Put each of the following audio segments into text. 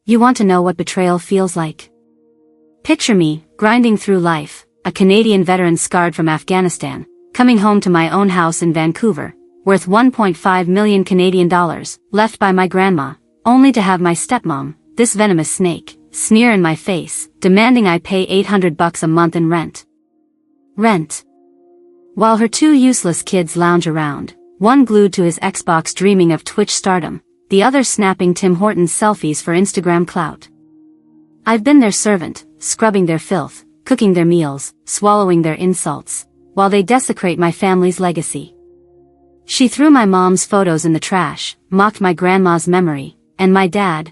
You want to know what betrayal feels like? Picture me, grinding through life, a Canadian veteran scarred from Afghanistan, coming home to my own house in Vancouver, worth 1.5 million Canadian dollars, left by my grandma, only to have my stepmom, this venomous snake, sneer in my face, demanding I pay $800 a month in rent. Rent. While her two useless kids lounge around, one glued to his Xbox dreaming of Twitch stardom, the other snapping Tim Hortons selfies for Instagram clout. I've been their servant, scrubbing their filth, cooking their meals, swallowing their insults, while they desecrate my family's legacy. She threw my mom's photos in the trash, mocked my grandma's memory, and my dad,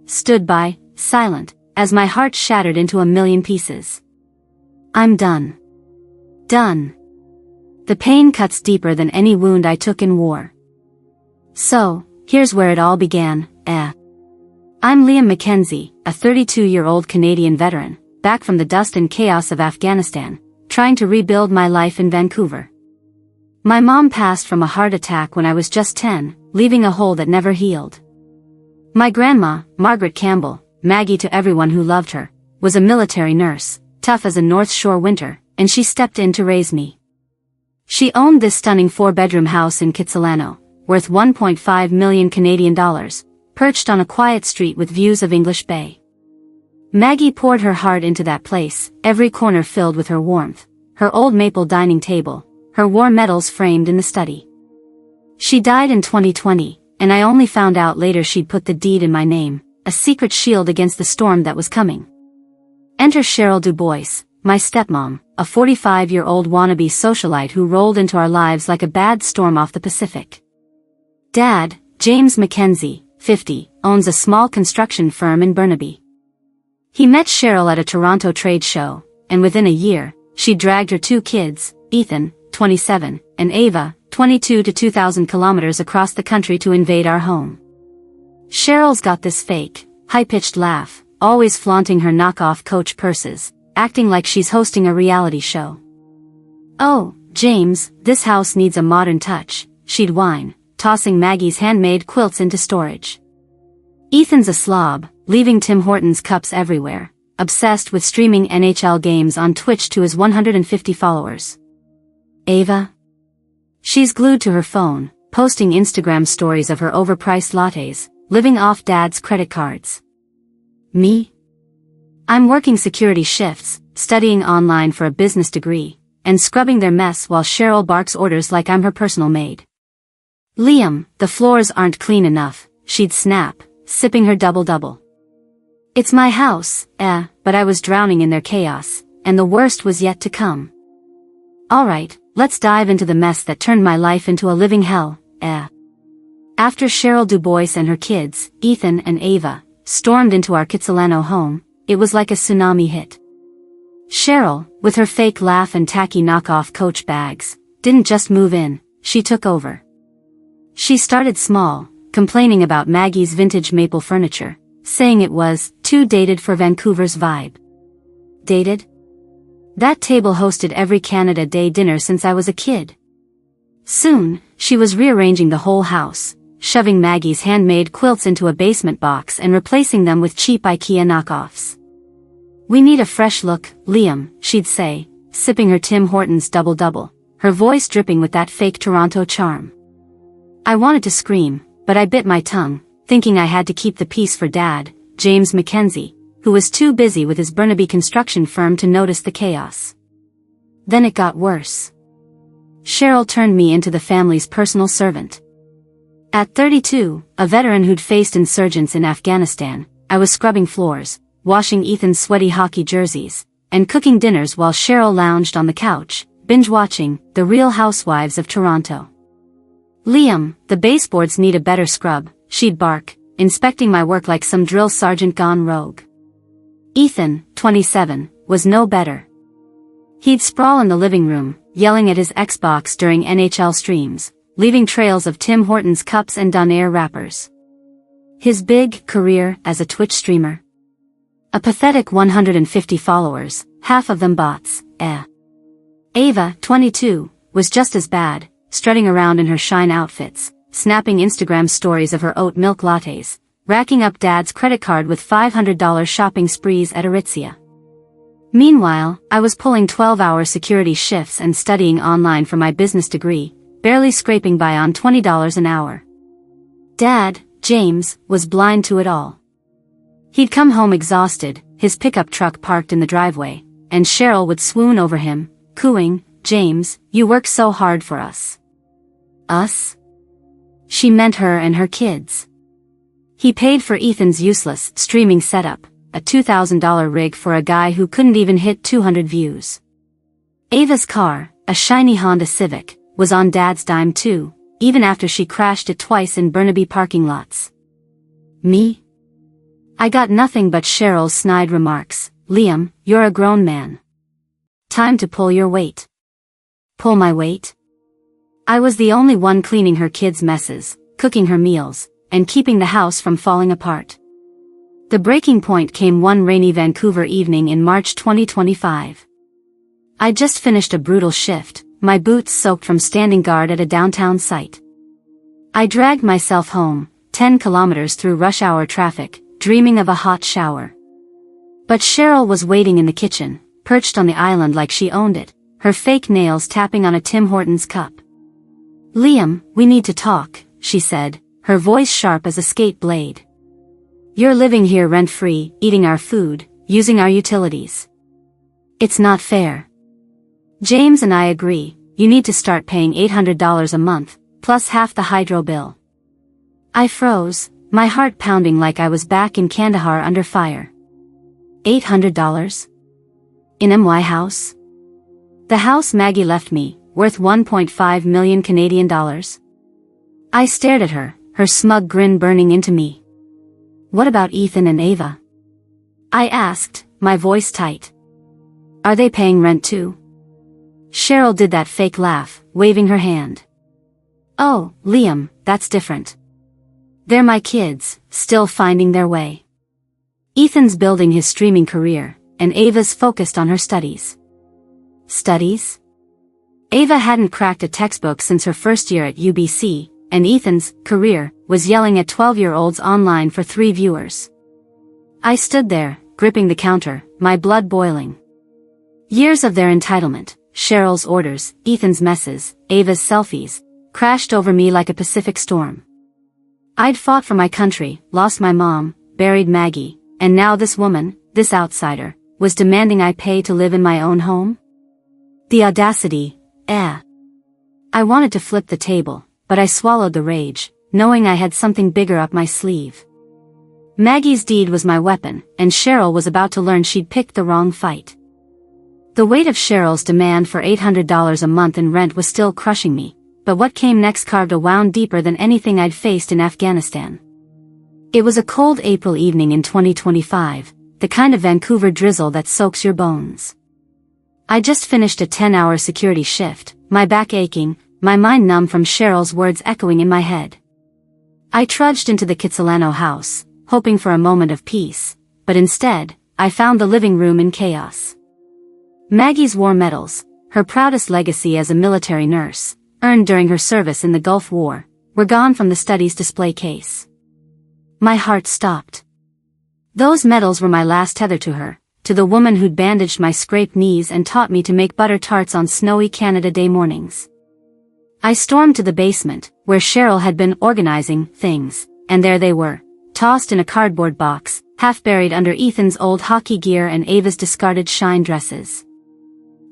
stood by, silent, as my heart shattered into a million pieces. I'm done. Done. The pain cuts deeper than any wound I took in war. So, here's where it all began, I'm Liam McKenzie, a 32-year-old Canadian veteran, back from the dust and chaos of Afghanistan, trying to rebuild my life in Vancouver. My mom passed from a heart attack when I was just 10, leaving a hole that never healed. My grandma, Margaret Campbell, Maggie to everyone who loved her, was a military nurse, tough as a North Shore winter, and she stepped in to raise me. She owned this stunning 4-bedroom house in Kitsilano, worth 1.5 million Canadian dollars, perched on a quiet street with views of English Bay. Maggie poured her heart into that place, every corner filled with her warmth, her old maple dining table, her war medals framed in the study. She died in 2020, and I only found out later she'd put the deed in my name, a secret shield against the storm that was coming. Enter Cheryl Dubois, my stepmom, a 45-year-old wannabe socialite who rolled into our lives like a bad storm off the Pacific. Dad, James McKenzie, 50, owns a small construction firm in Burnaby. He met Cheryl at a Toronto trade show, and within a year, she dragged her two kids, Ethan, 27, and Ava, 22 to 2,000 kilometers across the country to invade our home. Cheryl's got this fake, high-pitched laugh, always flaunting her knockoff Coach purses, acting like she's hosting a reality show. Oh, James, this house needs a modern touch, she'd whine, tossing Maggie's handmade quilts into storage. Ethan's a slob, leaving Tim Hortons cups everywhere, obsessed with streaming NHL games on Twitch to his 150 followers. Ava? She's glued to her phone, posting Instagram stories of her overpriced lattes, living off Dad's credit cards. Me? I'm working security shifts, studying online for a business degree, and scrubbing their mess while Cheryl barks orders like I'm her personal maid. Liam, the floors aren't clean enough, she'd snap, sipping her double-double. It's my house, but I was drowning in their chaos, and the worst was yet to come. Alright, let's dive into the mess that turned my life into a living hell, After Cheryl Dubois and her kids, Ethan and Ava, stormed into our Kitsilano home, it was like a tsunami hit. Cheryl, with her fake laugh and tacky knockoff Coach bags, didn't just move in, she took over. She started small, complaining about Maggie's vintage maple furniture, saying it was too dated for Vancouver's vibe. Dated? That table hosted every Canada Day dinner since I was a kid. Soon, she was rearranging the whole house, shoving Maggie's handmade quilts into a basement box and replacing them with cheap IKEA knockoffs. We need a fresh look, Liam, she'd say, sipping her Tim Hortons double-double, her voice dripping with that fake Toronto charm. I wanted to scream, but I bit my tongue, thinking I had to keep the peace for Dad, James McKenzie, who was too busy with his Burnaby construction firm to notice the chaos. Then it got worse. Cheryl turned me into the family's personal servant. At 32, a veteran who'd faced insurgents in Afghanistan, I was scrubbing floors, washing Ethan's sweaty hockey jerseys, and cooking dinners while Cheryl lounged on the couch, binge-watching The Real Housewives of Toronto. Liam, the baseboards need a better scrub, she'd bark, inspecting my work like some drill sergeant gone rogue. Ethan, 27, was no better. He'd sprawl in the living room, yelling at his Xbox during NHL streams, leaving trails of Tim Hortons cups and Donair wrappers. His big career as a Twitch streamer. A pathetic 150 followers, half of them bots, Ava, 22, was just as bad, strutting around in her shine outfits, snapping Instagram stories of her oat milk lattes, racking up Dad's credit card with $500 shopping sprees at Aritzia. Meanwhile, I was pulling 12-hour security shifts and studying online for my business degree, barely scraping by on $20 an hour. Dad, James, was blind to it all. He'd come home exhausted, his pickup truck parked in the driveway, and Cheryl would swoon over him, cooing, "James, you work so hard for us." Us? She meant her and her kids. He paid for Ethan's useless streaming setup, a $2,000 rig for a guy who couldn't even hit 200 views. Ava's car, a shiny Honda Civic, was on Dad's dime too, even after she crashed it twice in Burnaby parking lots. Me? I got nothing but Cheryl's snide remarks. "Liam, you're a grown man. Time to pull your weight." Pull my weight? I was the only one cleaning her kids' messes, cooking her meals, and keeping the house from falling apart. The breaking point came one rainy Vancouver evening in March 2025. I'd just finished a brutal shift, my boots soaked from standing guard at a downtown site. I dragged myself home, 10 kilometers through rush hour traffic, dreaming of a hot shower. But Cheryl was waiting in the kitchen, perched on the island like she owned it, her fake nails tapping on a Tim Hortons cup. "Liam, we need to talk," she said, her voice sharp as a skate blade. "You're living here rent-free, eating our food, using our utilities. It's not fair." James and I agree, you need to start paying $800 a month, plus half the hydro bill. I froze, my heart pounding like I was back in Kandahar under fire. $800? In my house? The house Maggie left me, worth 1.5 million Canadian dollars? I stared at her, her smug grin burning into me. "What about Ethan and Ava?" I asked, my voice tight. "Are they paying rent too?" Cheryl did that fake laugh, waving her hand. "Oh, Liam, that's different. They're my kids, still finding their way. Ethan's building his streaming career, and Ava's focused on her studies." Studies? Ava hadn't cracked a textbook since her first year at UBC, and Ethan's career was yelling at 12-year-olds online for 3 viewers. I stood there, gripping the counter, my blood boiling. Years of their entitlement, Cheryl's orders, Ethan's messes, Ava's selfies, crashed over me like a Pacific storm. I'd fought for my country, lost my mom, buried Maggie, and now this woman, this outsider, was demanding I pay to live in my own home? The audacity, I wanted to flip the table, but I swallowed the rage, knowing I had something bigger up my sleeve. Maggie's deed was my weapon, and Cheryl was about to learn she'd picked the wrong fight. The weight of Cheryl's demand for $800 a month in rent was still crushing me, but what came next carved a wound deeper than anything I'd faced in Afghanistan. It was a cold April evening in 2025, the kind of Vancouver drizzle that soaks your bones. I just finished a 10-hour security shift, my back aching, my mind numb from Cheryl's words echoing in my head. I trudged into the Kitsilano house, hoping for a moment of peace, but instead, I found the living room in chaos. Maggie's war medals, her proudest legacy as a military nurse, earned during her service in the Gulf War, were gone from the study's display case. My heart stopped. Those medals were my last tether to her, to the woman who'd bandaged my scraped knees and taught me to make butter tarts on snowy Canada Day mornings. I stormed to the basement, where Cheryl had been organizing things, and there they were, tossed in a cardboard box, half buried under Ethan's old hockey gear and Ava's discarded shine dresses.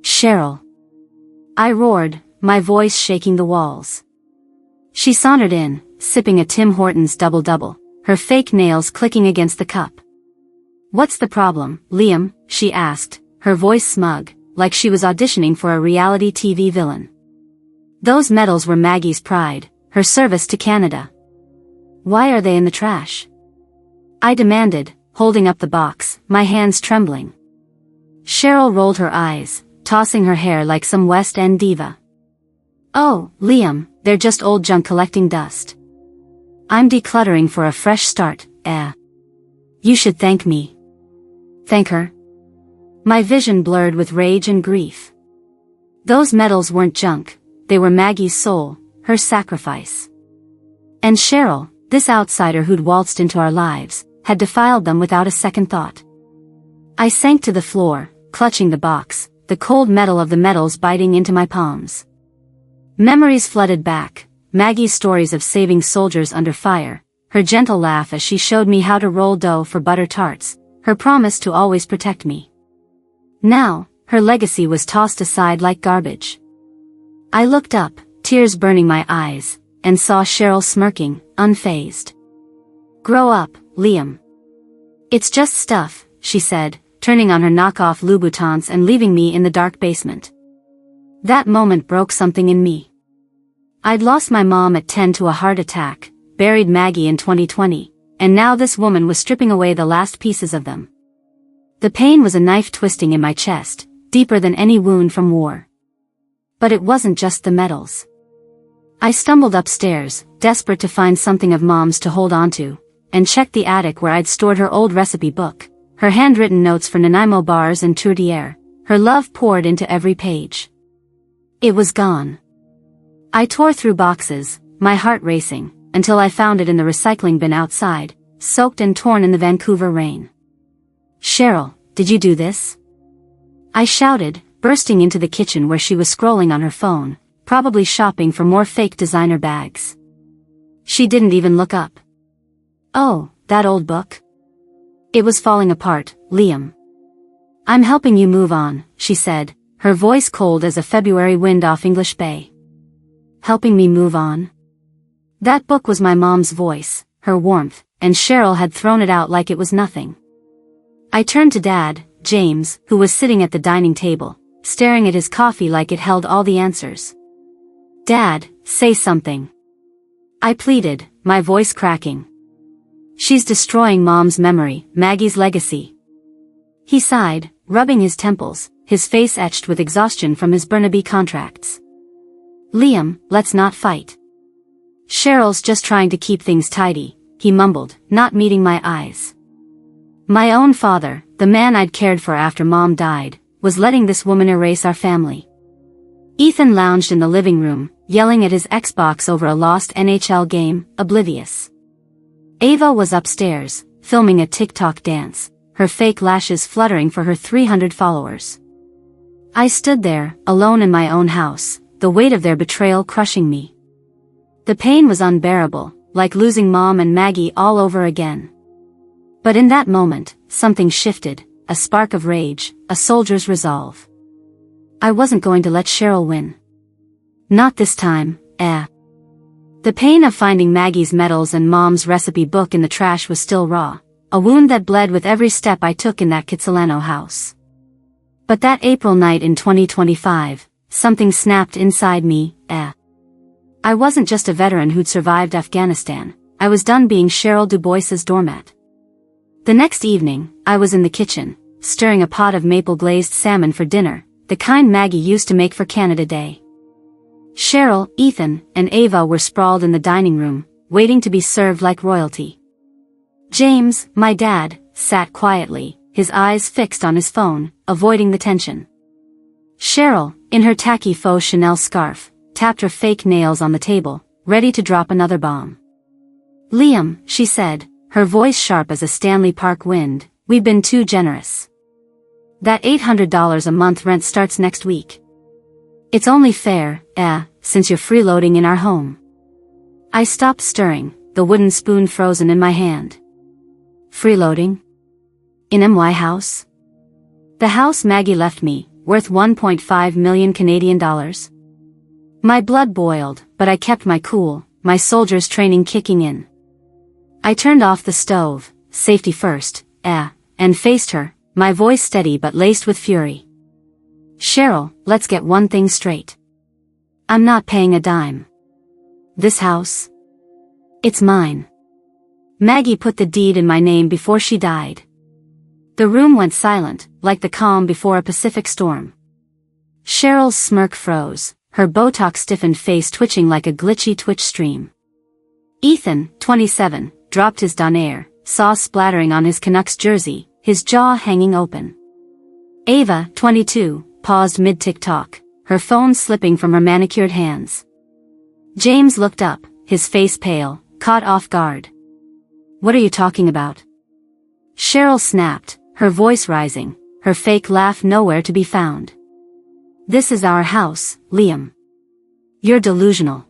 "Cheryl!" I roared, my voice shaking the walls. She sauntered in, sipping a Tim Hortons double-double, her fake nails clicking against the cup. "What's the problem, Liam?" she asked, her voice smug, like she was auditioning for a reality TV villain. Those medals were Maggie's pride, her service to Canada. "Why are they in the trash?" I demanded, holding up the box, my hands trembling. Cheryl rolled her eyes, tossing her hair like some West End diva. "Oh, Liam, they're just old junk collecting dust. I'm decluttering for a fresh start, You should thank me." Thank her? My vision blurred with rage and grief. Those medals weren't junk, they were Maggie's soul, her sacrifice. And Cheryl, This outsider who'd waltzed into our lives, had defiled them without a second thought. I sank to the floor, clutching the box, the cold metal of the metals biting into my palms. Memories flooded back, Maggie's stories of saving soldiers under fire, her gentle laugh as she showed me how to roll dough for butter tarts, her promise to always protect me. Now, her legacy was tossed aside like garbage. I looked up, tears burning my eyes, and saw Cheryl smirking, unfazed. "Grow up, Liam. It's just stuff," she said, turning on her knockoff Louboutins and leaving me in the dark basement. That moment broke something in me. I'd lost my mom at 10 to a heart attack, buried Maggie in 2020, and now this woman was stripping away the last pieces of them. The pain was a knife twisting in my chest, deeper than any wound from war. But it wasn't just the metals. I stumbled upstairs, desperate to find something of Mom's to hold onto, and checked the attic where I'd stored her old recipe book, her handwritten notes for Nanaimo bars and tourtière, her love poured into every page. It was gone. I tore through boxes, my heart racing, until I found it in the recycling bin outside, soaked and torn in the Vancouver rain. "Cheryl, did you do this?" I shouted, bursting into the kitchen where she was scrolling on her phone, probably shopping for more fake designer bags. She didn't even look up. "Oh, that old book? It was falling apart, Liam. I'm helping you move on," she said, her voice cold as a February wind off English Bay. Helping me move on? That book was my mom's voice, her warmth, and Cheryl had thrown it out like it was nothing. I turned to Dad, James, who was sitting at the dining table, staring at his coffee like it held all the answers. "Dad, say something," I pleaded, my voice cracking. "She's destroying Mom's memory, Maggie's legacy." He sighed, rubbing his temples, his face etched with exhaustion from his Burnaby contracts. "Liam, let's not fight. Cheryl's just trying to keep things tidy," he mumbled, not meeting my eyes. My own father, the man I'd cared for after Mom died, was letting this woman erase our family. Ethan lounged in the living room, yelling at his Xbox over a lost NHL game, oblivious. Ava was upstairs, filming a TikTok dance, her fake lashes fluttering for her 300 followers. I stood there, alone in my own house, the weight of their betrayal crushing me. The pain was unbearable, like losing Mom and Maggie all over again. But in that moment, something shifted, a spark of rage, a soldier's resolve. I wasn't going to let Cheryl win. Not this time, The pain of finding Maggie's medals and Mom's recipe book in the trash was still raw, a wound that bled with every step I took in that Kitsilano house. But that April night in 2025, something snapped inside me, I wasn't just a veteran who'd survived Afghanistan, I was done being Cheryl Dubois's doormat. The next evening, I was in the kitchen, stirring a pot of maple-glazed salmon for dinner, the kind Maggie used to make for Canada Day. Cheryl, Ethan, and Ava were sprawled in the dining room, waiting to be served like royalty. James, my dad, sat quietly, his eyes fixed on his phone, avoiding the tension. Cheryl, in her tacky faux Chanel scarf, tapped her fake nails on the table, ready to drop another bomb. "Liam," she said, her voice sharp as a Stanley Park wind, "we've been too generous. That $800 a month rent starts next week. It's only fair, since you're freeloading in our home." I stopped stirring, the wooden spoon frozen in my hand. Freeloading? In my house? The house Maggie left me, worth 1.5 million Canadian dollars? My blood boiled, but I kept my cool, my soldier's training kicking in. I turned off the stove, safety first, and faced her, my voice steady but laced with fury. "Cheryl, let's get one thing straight. I'm not paying a dime. This house? It's mine. Maggie put the deed in my name before she died." The room went silent, like the calm before a Pacific storm. Cheryl's smirk froze, her Botox-stiffened face twitching like a glitchy Twitch stream. Ethan, 27, dropped his donaire, sauce splattering on his Canucks jersey, his jaw hanging open. Ava, 22, paused mid-tick-tock, her phone slipping from her manicured hands. James looked up, his face pale, caught off guard. What are you talking about? Cheryl snapped, her voice rising, her fake laugh nowhere to be found. This is our house, Liam. You're delusional.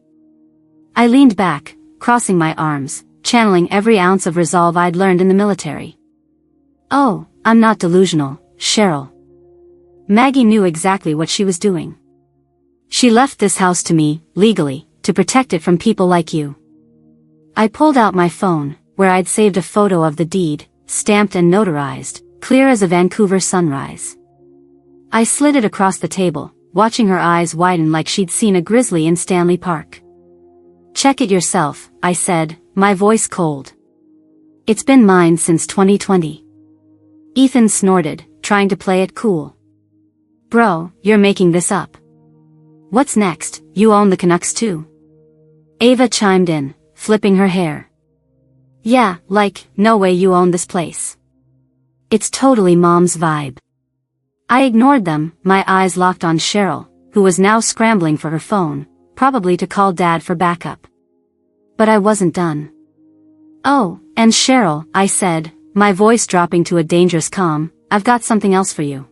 I leaned back, crossing my arms, channeling every ounce of resolve I'd learned in the military. Oh, I'm not delusional, Cheryl. Maggie knew exactly what she was doing. She left this house to me, legally, to protect it from people like you. I pulled out my phone, where I'd saved a photo of the deed, stamped and notarized, clear as a Vancouver sunrise. I slid it across the table, watching her eyes widen like she'd seen a grizzly in Stanley Park. Check it yourself, I said, my voice cold. It's been mine since 2020. Ethan snorted, trying to play it cool. Bro, you're making this up. What's next, you own the Canucks too? Ava chimed in, flipping her hair. Yeah, like, no way you own this place. It's totally Mom's vibe. I ignored them, my eyes locked on Cheryl, who was now scrambling for her phone, probably to call Dad for backup. But I wasn't done. Oh, and Cheryl, I said, my voice dropping to a dangerous calm, I've got something else for you.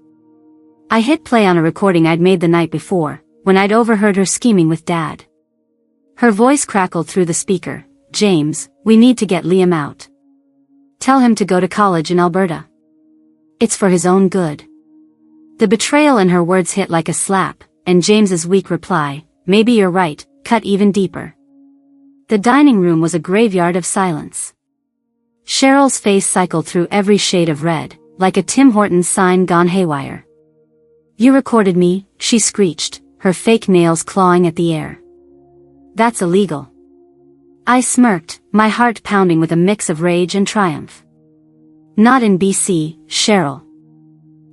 I hit play on a recording I'd made the night before, when I'd overheard her scheming with Dad. Her voice crackled through the speaker. James, we need to get Liam out. Tell him to go to college in Alberta. It's for his own good. The betrayal in her words hit like a slap, and James's weak reply, maybe you're right, cut even deeper. The dining room was a graveyard of silence. Cheryl's face cycled through every shade of red, like a Tim Hortons sign gone haywire. You recorded me, she screeched, her fake nails clawing at the air. That's illegal. I smirked, my heart pounding with a mix of rage and triumph. Not in BC, Cheryl.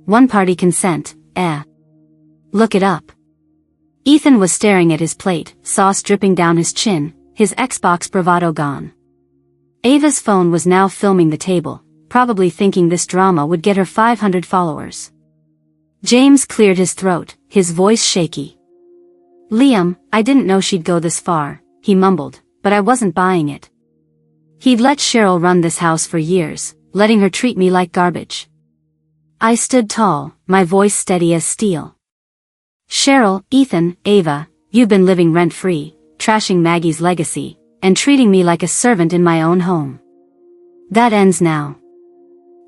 One-party consent, Look it up. Ethan was staring at his plate, sauce dripping down his chin, his Xbox bravado gone. Ava's phone was now filming the table, probably thinking this drama would get her 500 followers. James cleared his throat, his voice shaky. Liam, I didn't know she'd go this far, he mumbled, but I wasn't buying it. He'd let Cheryl run this house for years, letting her treat me like garbage. I stood tall, my voice steady as steel. Cheryl, Ethan, Ava, you've been living rent-free, trashing Maggie's legacy, and treating me like a servant in my own home. That ends now.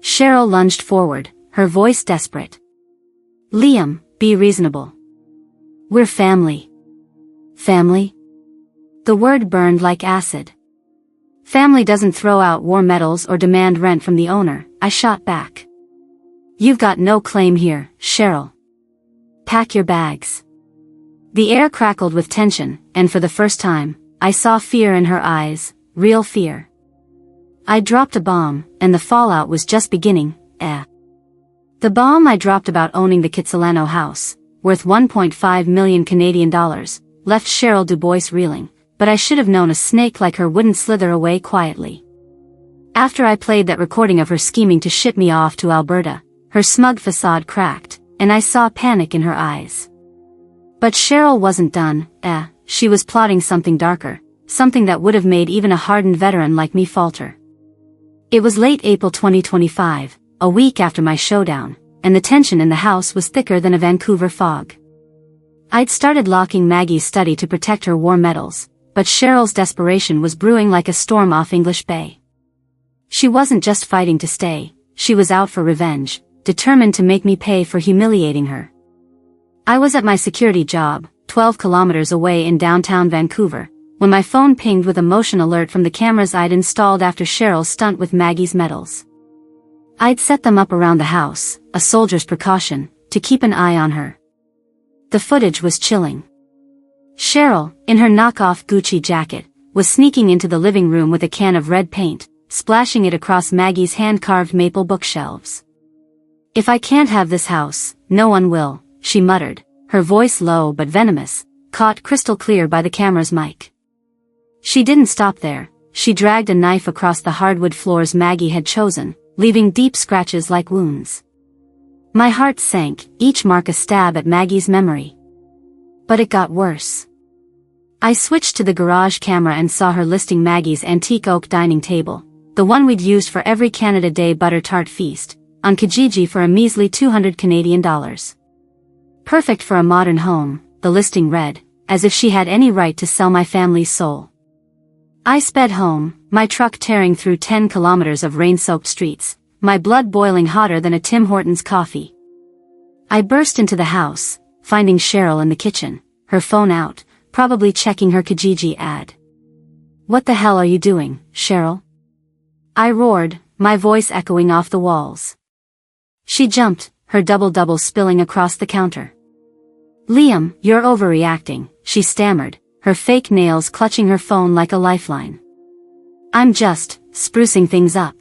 Cheryl lunged forward, her voice desperate. Liam, be reasonable. We're family. Family? The word burned like acid. Family doesn't throw out war medals or demand rent from the owner, I shot back. You've got no claim here, Cheryl. Pack your bags. The air crackled with tension, and for the first time, I saw fear in her eyes, real fear. I dropped a bomb, and the fallout was just beginning, The bomb I dropped about owning the Kitsilano house, worth 1.5 million Canadian dollars, left Cheryl Dubois reeling, but I should have known a snake like her wouldn't slither away quietly. After I played that recording of her scheming to ship me off to Alberta, her smug facade cracked, and I saw panic in her eyes. But Cheryl wasn't done, she was plotting something darker, something that would have made even a hardened veteran like me falter. It was late April 2025, a week after my showdown, and the tension in the house was thicker than a Vancouver fog. I'd started locking Maggie's study to protect her war medals, but Cheryl's desperation was brewing like a storm off English Bay. She wasn't just fighting to stay, she was out for revenge, determined to make me pay for humiliating her. I was at my security job, 12 kilometers away in downtown Vancouver, when my phone pinged with a motion alert from the cameras I'd installed after Cheryl's stunt with Maggie's medals. I'd set them up around the house, a soldier's precaution, to keep an eye on her. The footage was chilling. Cheryl, in her knockoff Gucci jacket, was sneaking into the living room with a can of red paint, splashing it across Maggie's hand-carved maple bookshelves. If I can't have this house, no one will, she muttered, her voice low but venomous, caught crystal clear by the camera's mic. She didn't stop there, she dragged a knife across the hardwood floors Maggie had chosen, leaving deep scratches like wounds. My heart sank, each mark a stab at Maggie's memory. But it got worse. I switched to the garage camera and saw her listing Maggie's antique oak dining table, the one we'd used for every Canada Day butter tart feast, on Kijiji for a measly $200 Canadian. Perfect for a modern home, the listing read, as if she had any right to sell my family's soul. I sped home, my truck tearing through 10 kilometers of rain-soaked streets, my blood boiling hotter than a Tim Hortons coffee. I burst into the house, finding Cheryl in the kitchen, her phone out, probably checking her Kijiji ad. "What the hell are you doing, Cheryl?" I roared, my voice echoing off the walls. She jumped, her double-double spilling across the counter. "Liam, you're overreacting," she stammered, her fake nails clutching her phone like a lifeline. "I'm just sprucing things up."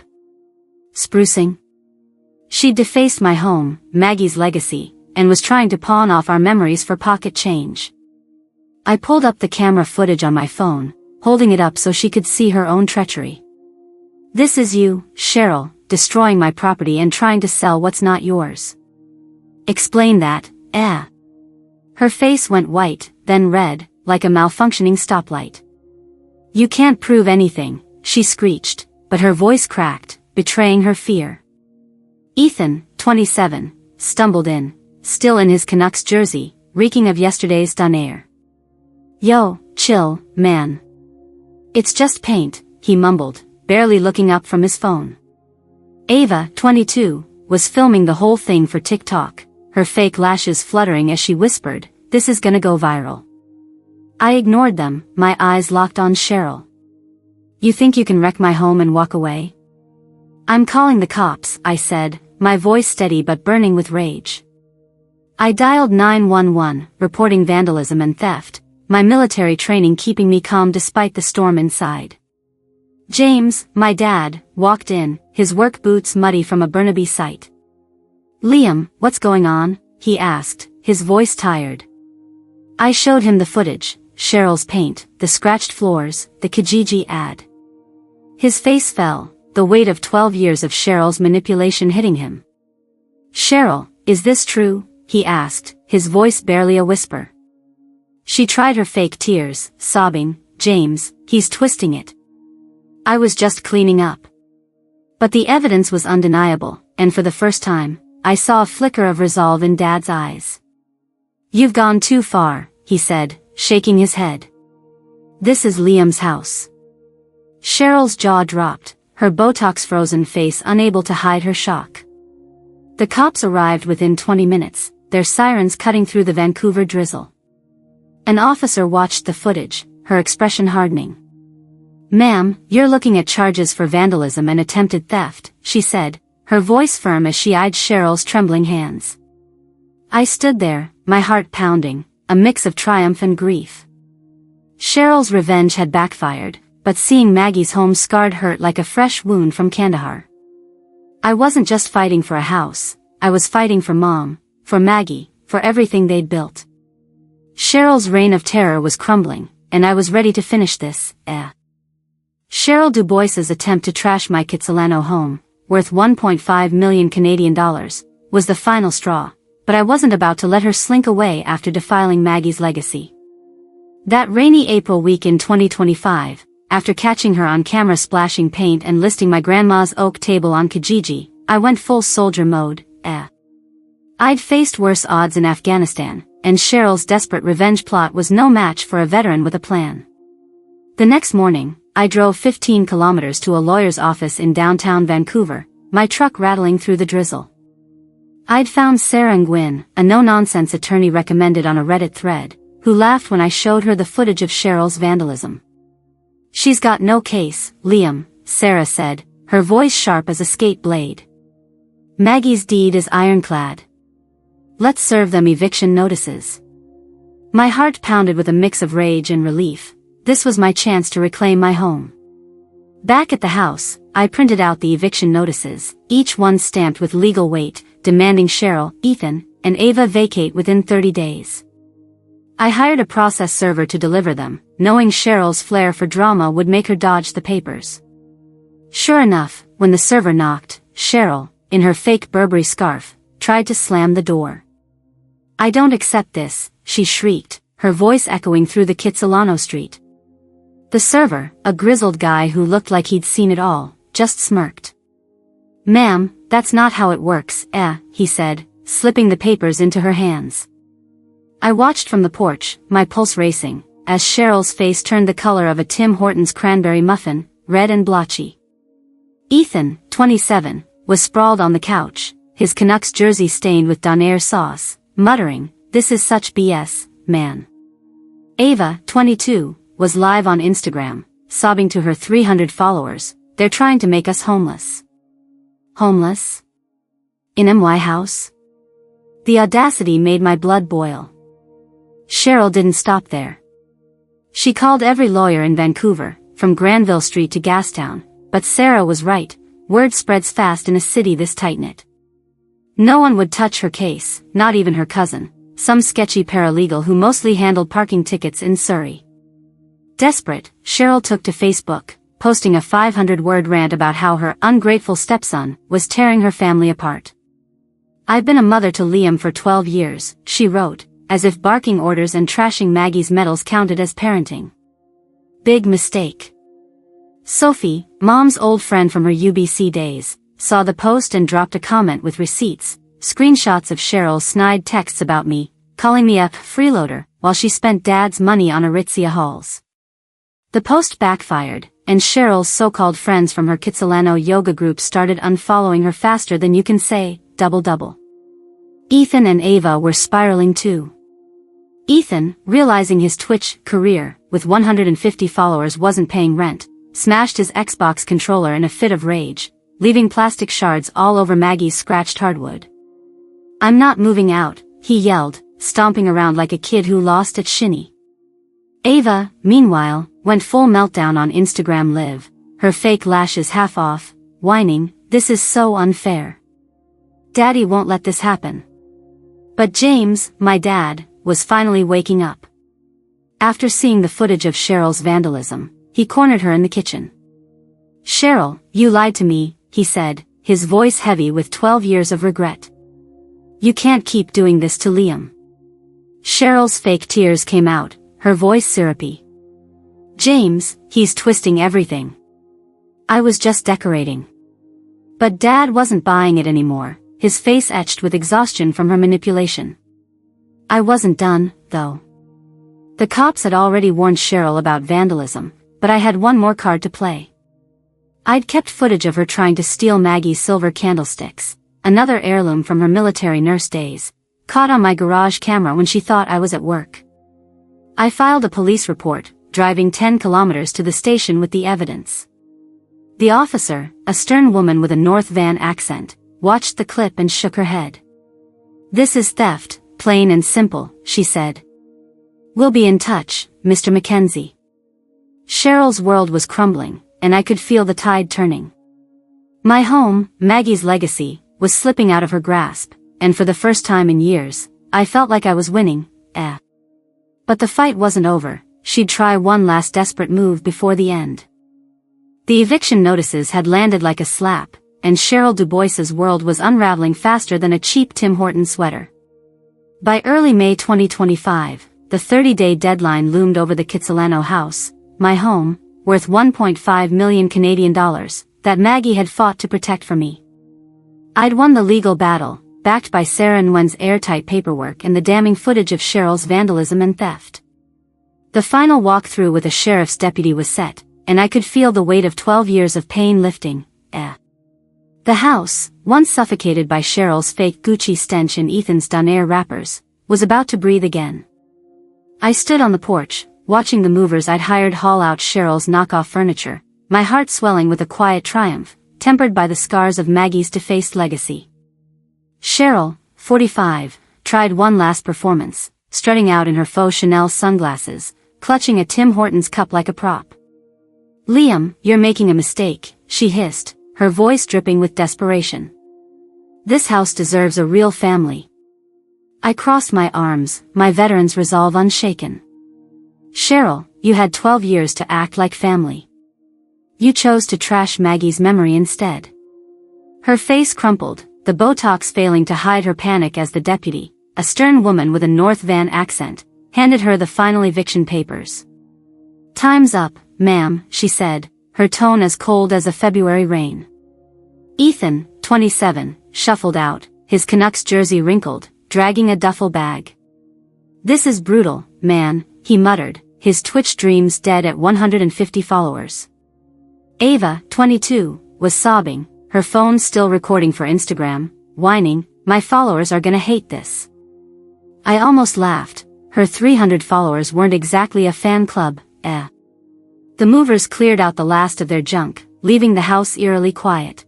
Sprucing? She'd defaced my home, Maggie's legacy, and was trying to pawn off our memories for pocket change. I pulled up the camera footage on my phone, holding it up so she could see her own treachery. "This is you, Cheryl, destroying my property and trying to sell what's not yours." "Explain that, eh?" Her face went white, then red, like a malfunctioning stoplight. "You can't prove anything," she screeched, but her voice cracked, betraying her fear. Ethan, 27, stumbled in, still in his Canucks jersey, reeking of yesterday's done air. "Yo, chill, man. It's just paint," he mumbled, barely looking up from his phone. Ava, 22, was filming the whole thing for TikTok, her fake lashes fluttering as she whispered, "This is gonna go viral." I ignored them, my eyes locked on Cheryl. "You think you can wreck my home and walk away?" "I'm calling the cops," I said, my voice steady but burning with rage. I dialed 911, reporting vandalism and theft, my military training keeping me calm despite the storm inside. James, my dad, walked in, his work boots muddy from a Burnaby site. "Liam, what's going on?" he asked, his voice tired. I showed him the footage, Cheryl's paint, the scratched floors, the Kijiji ad. His face fell, the weight of 12 years of Cheryl's manipulation hitting him. "Cheryl, is this true?" he asked, his voice barely a whisper. She tried her fake tears, sobbing, "James, he's twisting it. I was just cleaning up." But the evidence was undeniable, and for the first time, I saw a flicker of resolve in Dad's eyes. "You've gone too far," he said, shaking his head. "This is Liam's house." Cheryl's jaw dropped, her Botox-frozen face unable to hide her shock. The cops arrived within 20 minutes, their sirens cutting through the Vancouver drizzle. An officer watched the footage, her expression hardening. "Ma'am, you're looking at charges for vandalism and attempted theft," she said, her voice firm as she eyed Cheryl's trembling hands. I stood there, my heart pounding, a mix of triumph and grief. Cheryl's revenge had backfired, but seeing Maggie's home scarred hurt like a fresh wound from Kandahar. I wasn't just fighting for a house, I was fighting for Mom, for Maggie, for everything they'd built. Cheryl's reign of terror was crumbling, and I was ready to finish this, Cheryl Dubois's attempt to trash my Kitsilano home, worth $1.5 million Canadian, was the final straw, but I wasn't about to let her slink away after defiling Maggie's legacy. That rainy April week in 2025, after catching her on camera splashing paint and listing my grandma's oak table on Kijiji, I went full soldier mode, I'd faced worse odds in Afghanistan, and Cheryl's desperate revenge plot was no match for a veteran with a plan. The next morning, I drove 15 kilometers to a lawyer's office in downtown Vancouver, my truck rattling through the drizzle. I'd found Sarah Nguyen, a no-nonsense attorney recommended on a Reddit thread, who laughed when I showed her the footage of Cheryl's vandalism. "She's got no case, Liam," Sarah said, her voice sharp as a skate blade. "Maggie's deed is ironclad. Let's serve them eviction notices." My heart pounded with a mix of rage and relief. This was my chance to reclaim my home. Back at the house, I printed out the eviction notices, each one stamped with legal weight, demanding Cheryl, Ethan, and Ava vacate within 30 days. I hired a process server to deliver them, knowing Cheryl's flair for drama would make her dodge the papers. Sure enough, when the server knocked, Cheryl, in her fake Burberry scarf, tried to slam the door. "I don't accept this," she shrieked, her voice echoing through the Kitsilano street. The server, a grizzled guy who looked like he'd seen it all, just smirked. "Ma'am, that's not how it works, he said, slipping the papers into her hands. I watched from the porch, my pulse racing, as Cheryl's face turned the color of a Tim Hortons cranberry muffin, red and blotchy. Ethan, 27, was sprawled on the couch, his Canucks jersey stained with Donair sauce, muttering, "This is such BS, man." Ava, 22, was live on Instagram, sobbing to her 300 followers, "They're trying to make us homeless." Homeless? In my house? The audacity made my blood boil. Cheryl didn't stop there. She called every lawyer in Vancouver, from Granville Street to Gastown, but Sarah was right, word spreads fast in a city this tight-knit. No one would touch her case, not even her cousin, some sketchy paralegal who mostly handled parking tickets in Surrey. Desperate, Cheryl took to Facebook, posting a 500-word rant about how her ungrateful stepson was tearing her family apart. "I've been a mother to Liam for 12 years, she wrote, as if barking orders and trashing Maggie's medals counted as parenting. Big mistake. Sophie, Mom's old friend from her UBC days, saw the post and dropped a comment with receipts, screenshots of Cheryl's snide texts about me, calling me a freeloader, while she spent Dad's money on Aritzia hauls. The post backfired, and Cheryl's so-called friends from her Kitsilano yoga group started unfollowing her faster than you can say, double. Ethan and Ava were spiraling too. Ethan, realizing his Twitch career, with 150 followers wasn't paying rent, smashed his Xbox controller in a fit of rage, leaving plastic shards all over Maggie's scratched hardwood. "I'm not moving out," he yelled, stomping around like a kid who lost at shinny. Ava, meanwhile, went full meltdown on Instagram Live, her fake lashes half off, whining, "This is so unfair. Daddy won't let this happen." But James, my dad, was finally waking up. After seeing the footage of Cheryl's vandalism, he cornered her in the kitchen. "Cheryl, you lied to me," he said, his voice heavy with 12 years of regret. "You can't keep doing this to Liam." Cheryl's fake tears came out, her voice syrupy. "James, he's twisting everything. I was just decorating." But Dad wasn't buying it anymore, his face etched with exhaustion from her manipulation. "I wasn't done, though. The cops had already warned Cheryl about vandalism, but I had one more card to play. I'd kept footage of her trying to steal Maggie's silver candlesticks, another heirloom from her military nurse days, caught on my garage camera when she thought I was at work. I filed a police report, driving 10 kilometers to the station with the evidence. The officer, a stern woman with a North Van accent, watched the clip and shook her head. "This is theft, plain and simple," she said. "We'll be in touch, Mr. Mackenzie." Cheryl's world was crumbling, and I could feel the tide turning. My home, Maggie's legacy, was slipping out of her grasp, and for the first time in years, I felt like I was winning, But the fight wasn't over, she'd try one last desperate move before the end. The eviction notices had landed like a slap, and Cheryl Dubois's world was unraveling faster than a cheap Tim Hortons sweater. By early May 2025, the 30-day deadline loomed over the Kitsilano house, my home, worth 1.5 million Canadian dollars, that Maggie had fought to protect for me. I'd won the legal battle, backed by Sarah and Wen's airtight paperwork and the damning footage of Cheryl's vandalism and theft. The final walkthrough with a sheriff's deputy was set, and I could feel the weight of 12 years of pain lifting, The house, once suffocated by Cheryl's fake Gucci stench and Ethan's Donair wrappers, was about to breathe again. I stood on the porch, watching the movers I'd hired haul out Cheryl's knockoff furniture, my heart swelling with a quiet triumph, tempered by the scars of Maggie's defaced legacy. Cheryl, 45, tried one last performance, strutting out in her faux Chanel sunglasses, clutching a Tim Hortons cup like a prop. "Liam, you're making a mistake," she hissed, her voice dripping with desperation. "This house deserves a real family." I crossed my arms, my veteran's resolve unshaken. "Cheryl, you had 12 years to act like family. You chose to trash Maggie's memory instead." Her face crumpled, the Botox failing to hide her panic as the deputy, a stern woman with a North Van accent, handed her the final eviction papers. "Time's up, ma'am," she said, her tone as cold as a February rain. Ethan, 27, shuffled out, his Canucks jersey wrinkled, dragging a duffel bag. "This is brutal, man," he muttered, his Twitch dreams dead at 150 followers. Ava, 22, was sobbing, her phone still recording for Instagram, whining, "My followers are gonna hate this." I almost laughed. Her 300 followers weren't exactly a fan club, eh? The movers cleared out the last of their junk, leaving the house eerily quiet.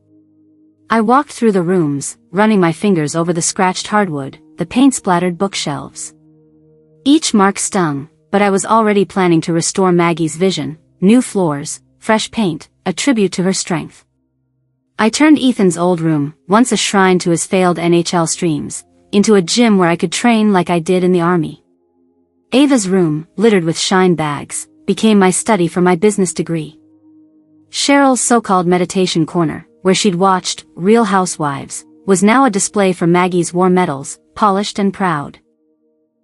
I walked through the rooms, running my fingers over the scratched hardwood, the paint-splattered bookshelves. Each mark stung, but I was already planning to restore Maggie's vision: new floors, fresh paint, a tribute to her strength. I turned Ethan's old room, once a shrine to his failed NHL streams, into a gym where I could train like I did in the army. Ava's room, littered with shine bags, became my study for my business degree. Cheryl's so-called meditation corner, where she'd watched Real Housewives, was now a display for Maggie's war medals, polished and proud.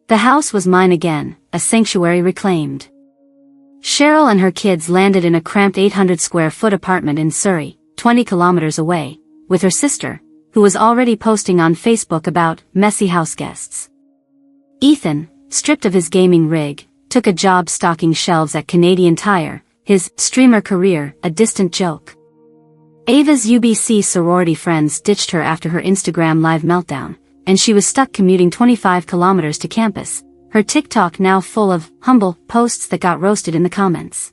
The house was mine again, a sanctuary reclaimed. Cheryl and her kids landed in a cramped 800-square-foot apartment in Surrey, 20 kilometers away, with her sister, who was already posting on Facebook about messy house guests. Ethan, stripped of his gaming rig, took a job stocking shelves at Canadian Tire, his streamer career a distant joke. Ava's UBC sorority friends ditched her after her Instagram live meltdown, and she was stuck commuting 25 kilometers to campus, her TikTok now full of humble posts that got roasted in the comments.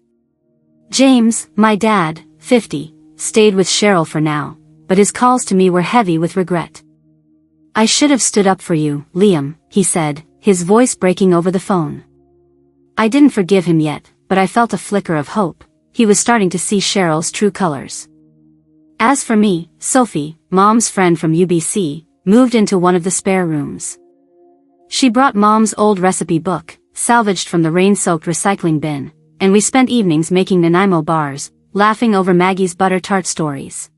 James, my dad, 50, stayed with Cheryl for now, but his calls to me were heavy with regret. "I should have stood up for you, Liam," he said, his voice breaking over the phone. I didn't forgive him yet, but I felt a flicker of hope. He was starting to see Cheryl's true colors. As for me, Sophie, Mom's friend from UBC, moved into one of the spare rooms. She brought Mom's old recipe book, salvaged from the rain-soaked recycling bin, and we spent evenings making Nanaimo bars, laughing over Maggie's butter tart stories.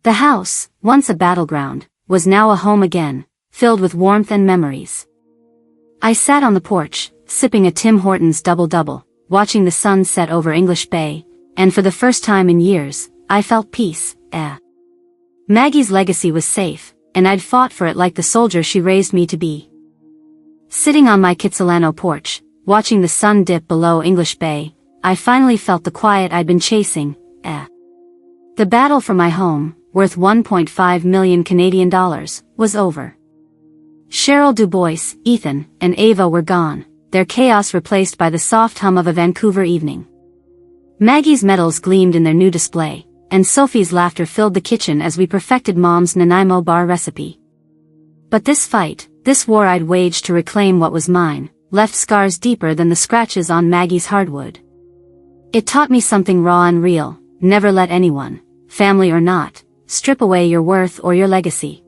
The house, once a battleground, was now a home again, filled with warmth and memories. I sat on the porch, sipping a Tim Hortons double-double, watching the sun set over English Bay, and for the first time in years, I felt peace, Maggie's legacy was safe, and I'd fought for it like the soldier she raised me to be. Sitting on my Kitsilano porch, watching the sun dip below English Bay, I finally felt the quiet I'd been chasing, The battle for my home, worth 1.5 million Canadian dollars, was over. Cheryl Dubois, Ethan, and Ava were gone, their chaos replaced by the soft hum of a Vancouver evening. Maggie's medals gleamed in their new display, and Sophie's laughter filled the kitchen as we perfected Mom's Nanaimo bar recipe. But this fight, this war I'd waged to reclaim what was mine, left scars deeper than the scratches on Maggie's hardwood. It taught me something raw and real: never let anyone, family or not, strip away your worth or your legacy.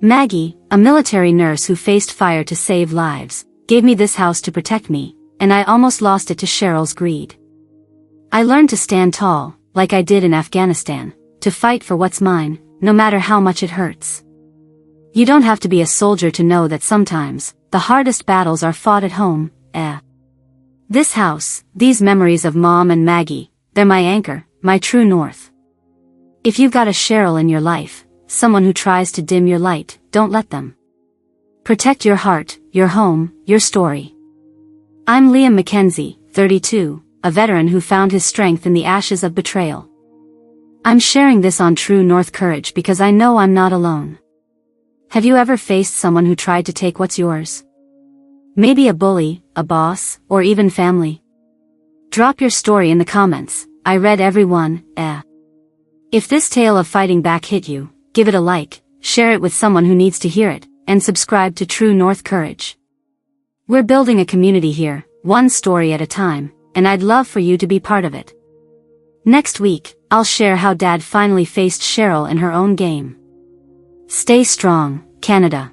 Maggie, a military nurse who faced fire to save lives, gave me this house to protect me, and I almost lost it to Cheryl's greed. I learned to stand tall, like I did in Afghanistan, to fight for what's mine, no matter how much it hurts. You don't have to be a soldier to know that sometimes, the hardest battles are fought at home, This house, these memories of Mom and Maggie, they're my anchor, my true north. If you've got a Cheryl in your life, someone who tries to dim your light, don't let them. Protect your heart, your home, your story. I'm Liam Mackenzie, 32, a veteran who found his strength in the ashes of betrayal. I'm sharing this on True North Courage because I know I'm not alone. Have you ever faced someone who tried to take what's yours? Maybe a bully, a boss, or even family? Drop your story in the comments. I read every one, If this tale of fighting back hit you, give it a like, share it with someone who needs to hear it, and subscribe to True North Courage. We're building a community here, one story at a time, and I'd love for you to be part of it. Next week, I'll share how Dad finally faced Cheryl in her own game. Stay strong, Canada.